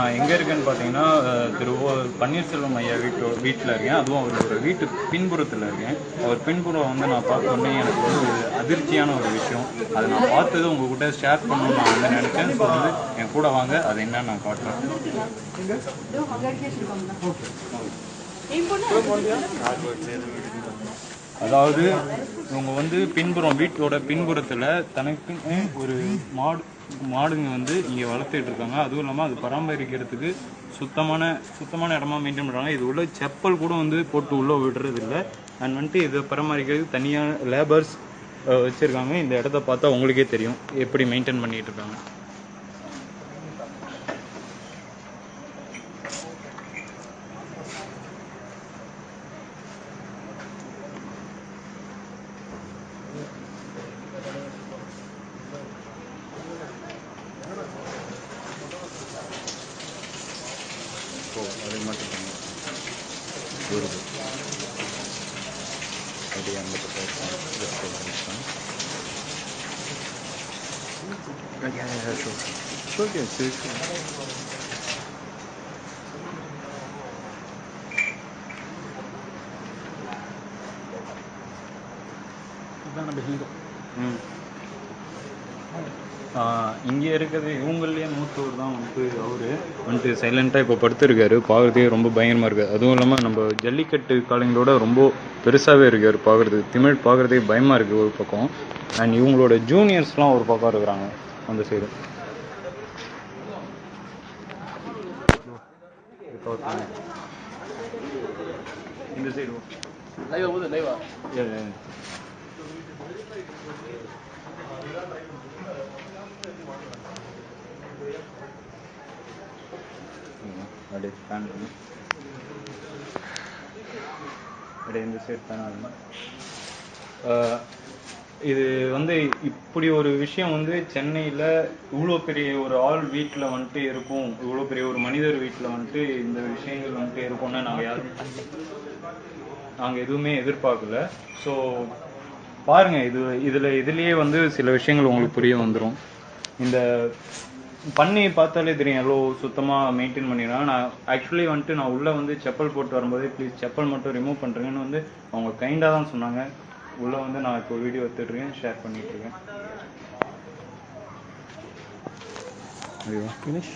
நான் எங்கே இருக்கேன்னு பார்த்தீங்கன்னா திரு பன்னீர்செல்வம் ஐயா வீட்டில் இருக்கேன். அதுவும் அவரோட வீட்டு பின்புறத்தில் இருக்கேன். அவர் பின்புறம் வந்து நான் பார்த்தோன்னே எனக்கு வந்து ஒரு அதிர்ச்சியான ஒரு விஷயம். அதை நான் பார்த்தது உங்ககிட்ட ஷேர் பண்ணணும்னு நான் வந்து நினச்சேன். ஸோ வந்து என் கூட வாங்க, அது என்னன்னு நான் காட்டுறேன். அதாவது இவங்க வந்து பின்புறம் வீட்டோட பின்புறத்தில் தனக்கு ஒரு மாடுங்க வந்து இங்கே வளர்த்துட்டு இருக்காங்க. அதுவும் இல்லாமல் அது பராமரிக்கிறதுக்கு சுத்தமான இடமா மெயின்டைன் பண்ணுறாங்க. இது உள்ள செப்பல் கூட வந்து போட்டு உள்ளே விடுறது இல்லை. அண்ட் வந்துட்டு இதை பராமரிக்கிறதுக்கு தனியாக லேபர்ஸ் வச்சுருக்காங்க. இந்த இடத்த பார்த்தா உங்களுக்கே தெரியும் எப்படி மெயின்டைன் பண்ணிகிட்டு இருக்காங்க. அது மட்டும் வருது அப்படியே அந்த இங்கே இருக்கிறது இவங்களே மூத்தவர் தான் வந்துட்டு அவரு வந்துட்டு சைலண்டாக இப்போ படுத்துருக்காரு. பார்க்குறதே ரொம்ப பயங்கரமாக இருக்குது. அதுவும் இல்லாமல் நம்ம ஜல்லிக்கட்டு காலங்களோட ரொம்ப பெருசாகவே இருக்கார் பார்க்குறதுக்கு. திமிழ் பார்க்குறதே பயமாக இருக்குது ஒரு பக்கம். அண்ட் இவங்களோட ஜூனியர்ஸ்லாம் ஒரு பக்கம் இருக்கிறாங்க அந்த சைடு. இந்த சைடு அப்படியே ஃபேன் அப்படியே இந்த சைடு ஃபேன். இது வந்து இப்படி ஒரு விஷயம் வந்து சென்னையில் இவ்வளோ பெரிய ஒரு ஆள் வீட்டில் வந்துட்டு இருக்கும், இவ்வளோ பெரிய ஒரு மனிதர் வீட்டில் வந்துட்டு இந்த விஷயங்கள் வந்துட்டு இருக்கும்னு நாங்கள் எதுவுமே எதிர்பார்க்கல. ஸோ பாருங்கள், இதுலேயே வந்து சில விஷயங்கள் உங்களுக்கு புரிய வந்துடும். இந்த பண்ணி பார்த்தாலே தெரியும் எவ்வளோ சுத்தமாக மெயின்டைன் பண்ணிடுறாங்க. நான் ஆக்சுவலி வந்துட்டு நான் உள்ளே வந்து செப்பல் போட்டு வரும்போதே ப்ளீஸ் செப்பல் மட்டும் ரிமூவ் பண்ணுறேங்கன்னு வந்து அவங்க கைண்டாக தான் சொன்னாங்க. உள்ளே வந்து நான் இப்போ வீடியோ எடுத்துட்ருக்கேன், ஷேர் பண்ணிகிட்ருக்கேன். ஐயோ ஃபினிஷ்.